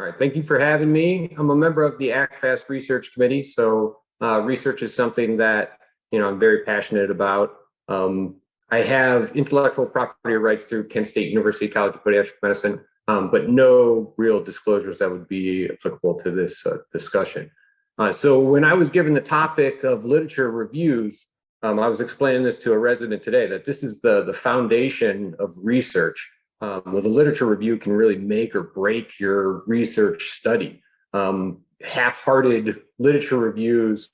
All right, thank you for having me. I'm a member of the ACFAS Research Committee, so research is something that I'm very passionate about. I have intellectual property rights through Kent State University College of Podiatric Medicine, but no real disclosures that would be applicable to this discussion. So when I was given the topic of literature reviews, I was explaining this to a resident today that this is the foundation of research. Well, the literature review can really make or break your research study. Half-hearted literature reviews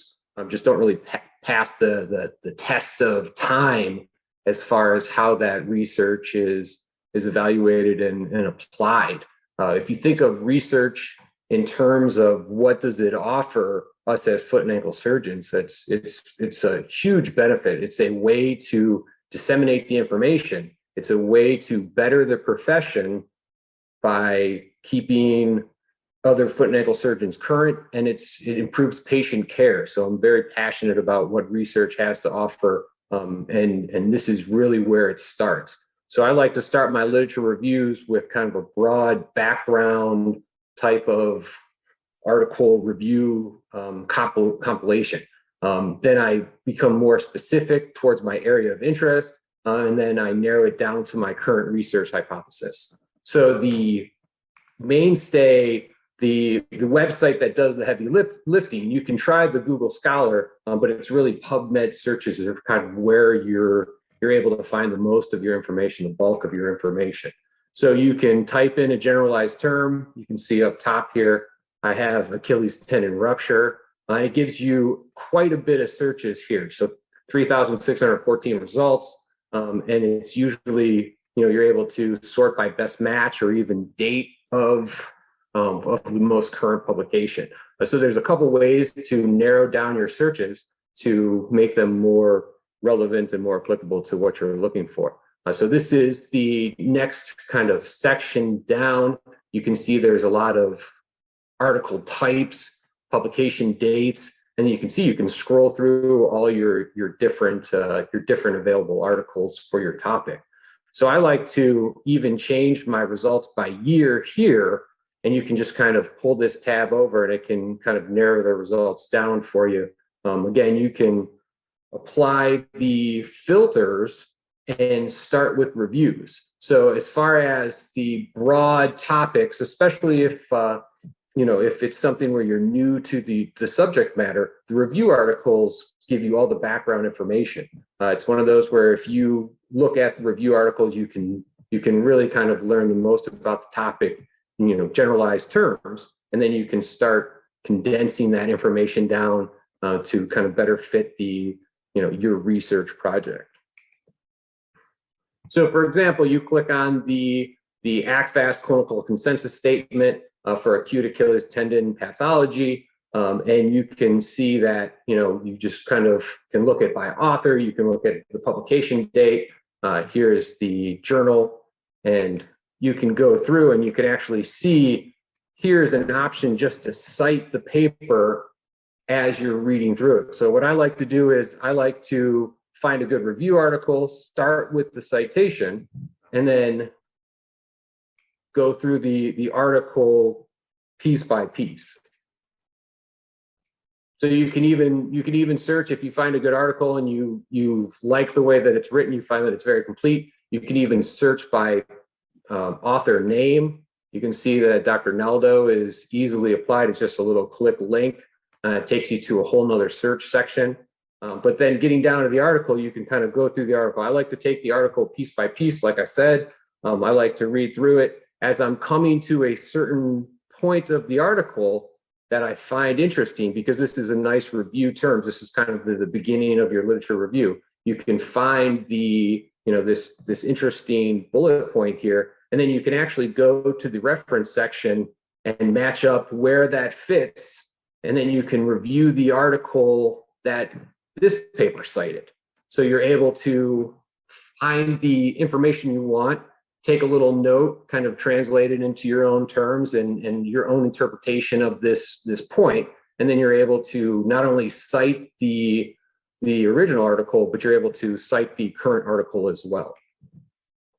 just don't really pass the test of time as far as how that research is evaluated and applied. If you think of research in terms of what does it offer us as foot and ankle surgeons, it's a huge benefit. It's a way to disseminate the information. It's a way to better the profession by keeping other foot and ankle surgeons current, and it improves patient care. So I'm very passionate about what research has to offer, and this is really where it starts. So I like to start my literature reviews with kind of a broad background type of article review compilation. Then I become more specific towards my area of interest. And then I narrow it down to my current research hypothesis. So the mainstay, the website that does the heavy lifting, you can try the Google Scholar, but it's really PubMed searches are kind of where you're able to find the most of your information, the bulk of your information. So you can type in a generalized term. You can see up top here, I have Achilles tendon rupture. It gives you quite a bit of searches here. So 3,614 results. And it's usually, you're able to sort by best match or even date of the most current publication. So there's a couple ways to narrow down your searches to make them more relevant and more applicable to what you're looking for. So this is the next kind of section down. You can see there's a lot of article types, publication dates, and you can see you can scroll through all your different available articles for your topic. So I like to even change my results by year here, and you can just kind of pull this tab over and it can kind of narrow the results down for you. Again, you can apply the filters and start with reviews. So as far as the broad topics, especially if it's something where you're new to the subject matter, the review articles give you all the background information. It's one of those where if you look at the review articles, you can really kind of learn the most about the topic, generalized terms, and then you can start condensing that information down to kind of better fit your research project. So for example, you click on the ACFAS clinical consensus statement for acute Achilles tendon pathology. And you can see that, you just kind of can look at by author, you can look at the publication date. Here's the journal, and you can go through and you can actually see here's an option just to cite the paper as you're reading through it. So what I like to do is I like to find a good review article, start with the citation, and then go through the article piece by piece. So you can even search if you find a good article and you like the way that it's written, you find that it's very complete. You can even search by author name. You can see that Dr. Naldo is easily applied. It's just a little click link. It takes you to a whole nother search section. But then getting down to the article, you can kind of go through the article. I like to take the article piece by piece, like I said. I like to read through it. As I'm coming to a certain point of the article that I find interesting, because this is a nice review terms, this is kind of the beginning of your literature review. You can find this interesting bullet point here, and then you can actually go to the reference section and match up where that fits, and then you can review the article that this paper cited. So you're able to find the information you want, take a little note, kind of translate it into your own terms and your own interpretation of this point. And then you're able to not only cite the original article, but you're able to cite the current article as well.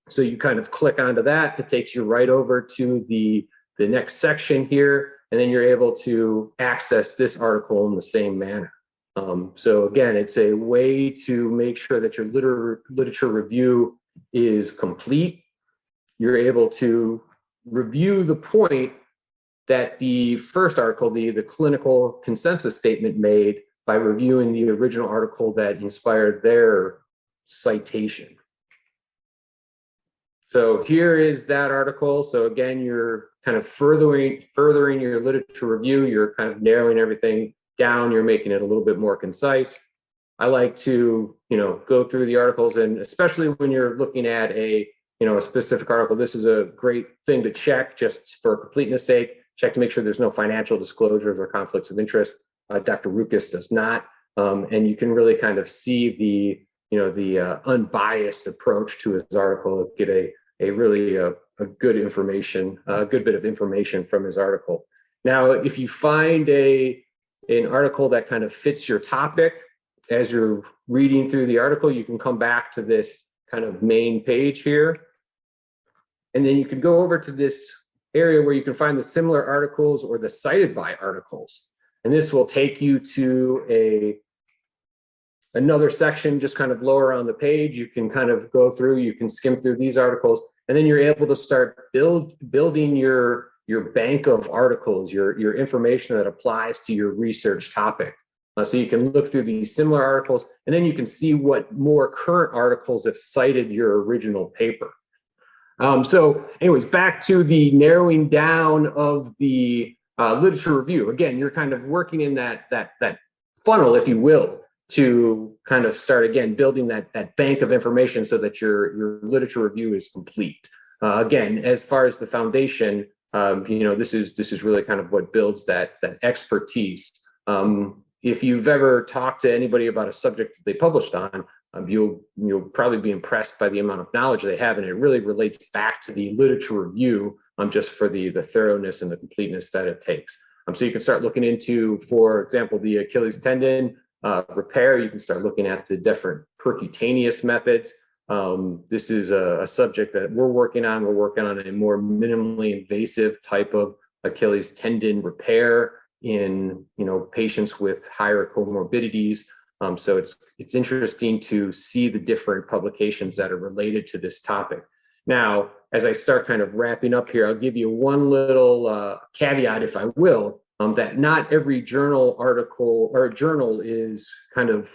So you kind of click onto that. It takes you right over to the the next section here, and then you're able to access this article in the same manner. So again, it's a way to make sure that your literature review is complete. You're able to review the point that the first article, the clinical consensus statement, made by reviewing the original article that inspired their citation. So here is that article. So again, you're kind of furthering your literature review. You're kind of narrowing everything down. You're making it a little bit more concise. I like to, go through the articles, and especially when you're looking at a specific article, this is a great thing to check just for completeness sake. Check to make sure there's no financial disclosures or conflicts of interest. Dr. Rukas does not, and you can really kind of see the unbiased approach to his article. Get a really good information, a good bit of information from his article. Now, if you find an article that kind of fits your topic as you're reading through the article, you can come back to this kind of main page here, and then you can go over to this area where you can find the similar articles or the cited by articles, and this will take you to another section just kind of lower on the page. You can kind of go through, you can skim through these articles, and then you're able to start building your bank of articles, your information that applies to your research topic. So you can look through these similar articles, and then you can see what more current articles have cited your original paper. So anyways, back to the narrowing down of the literature review. Again, you're kind of working in that funnel, if you will, to kind of start again building that bank of information so that your literature review is complete. Again, as far as the foundation, this is really kind of what builds that expertise. If you've ever talked to anybody about a subject that they published on, you'll probably be impressed by the amount of knowledge they have, and it really relates back to the literature review, just for the thoroughness and the completeness that it takes. So you can start looking into, for example, the Achilles tendon repair. You can start looking at the different percutaneous methods. This is a subject that we're working on. We're working on a more minimally invasive type of Achilles tendon repair in patients with higher comorbidities. So it's interesting to see the different publications that are related to this topic. Now, as I start kind of wrapping up here, I'll give you one little caveat, if I will, that not every journal article or journal is kind of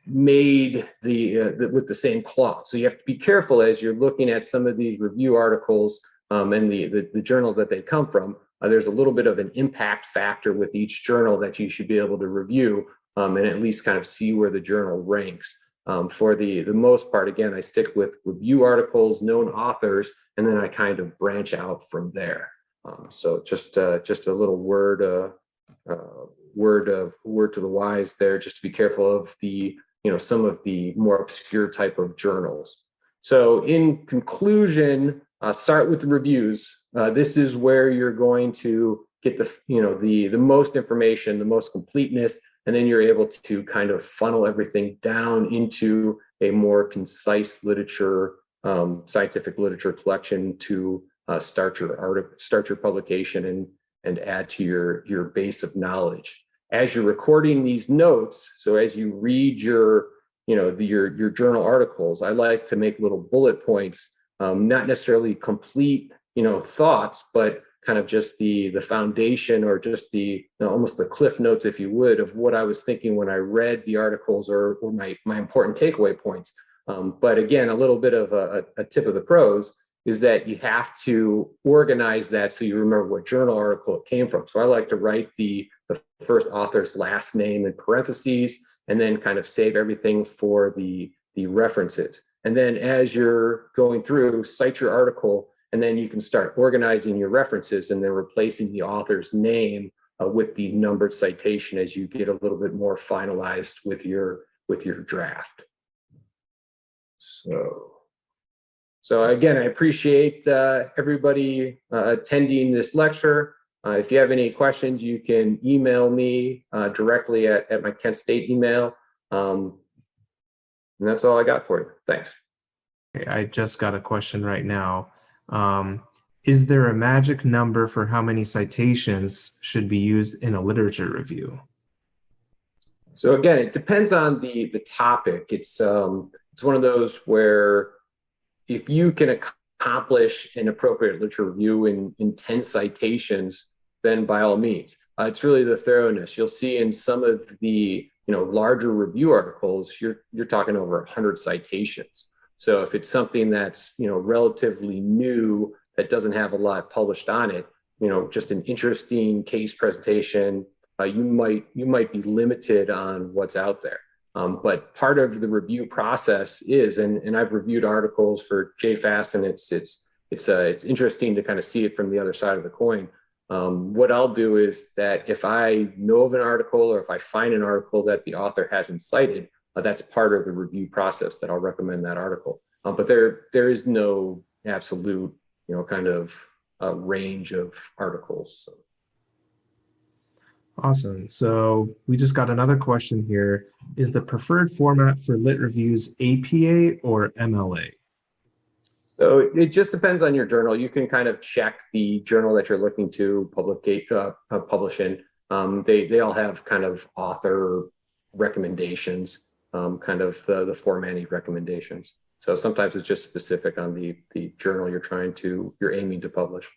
made with the same cloth. So you have to be careful as you're looking at some of these review articles and the journal that they come from. There's a little bit of an impact factor with each journal that you should be able to review and at least kind of see where the journal ranks. For the most part, again, I stick with review articles, known authors, and then I kind of branch out from there. So just a little word to the wise there, just to be careful of some of the more obscure type of journals. So in conclusion, start with the reviews. This is where you're going to get the most information, the most completeness, and then you're able to kind of funnel everything down into a more concise literature, scientific literature collection to start your publication and add to your base of knowledge. As you're recording these notes, so as you read your journal articles, I like to make little bullet points, not necessarily complete thoughts, but kind of just the foundation, or just almost the cliff notes, if you would, of what I was thinking when I read the articles, or my important takeaway points. But again, a little bit of a tip of the pros is that you have to organize that so you remember what journal article it came from. So I like to write the first author's last name in parentheses, and then kind of save everything for the references. And then as you're going through, cite your article, and then you can start organizing your references and then replacing the author's name with the numbered citation as you get a little bit more finalized with your draft. So again, I appreciate everybody attending this lecture. If you have any questions, you can email me directly at my Kent State email. And that's all I got for you. Thanks. I just got a question right now. Is there a magic number for how many citations should be used in a literature review? So again, it depends on the topic. It's one of those where if you can accomplish an appropriate literature review in 10 citations, then by all means. It's really the thoroughness. You'll see in some of the larger review articles, you're talking over 100 citations. So if it's something that's relatively new that doesn't have a lot published on it, just an interesting case presentation, you might be limited on what's out there. But part of the review process is, and I've reviewed articles for JFAS, and it's interesting to kind of see it from the other side of the coin. What I'll do is that if I know of an article or if I find an article that the author hasn't cited, that's part of the review process that I'll recommend that article. But there is no absolute, kind of range of articles. So. Awesome. So we just got another question here. Is the preferred format for lit reviews APA or MLA? So it just depends on your journal. You can kind of check the journal that you're looking to publish in. They all have kind of author recommendations, kind of the formatting recommendations. So sometimes it's just specific on the journal you're aiming to publish.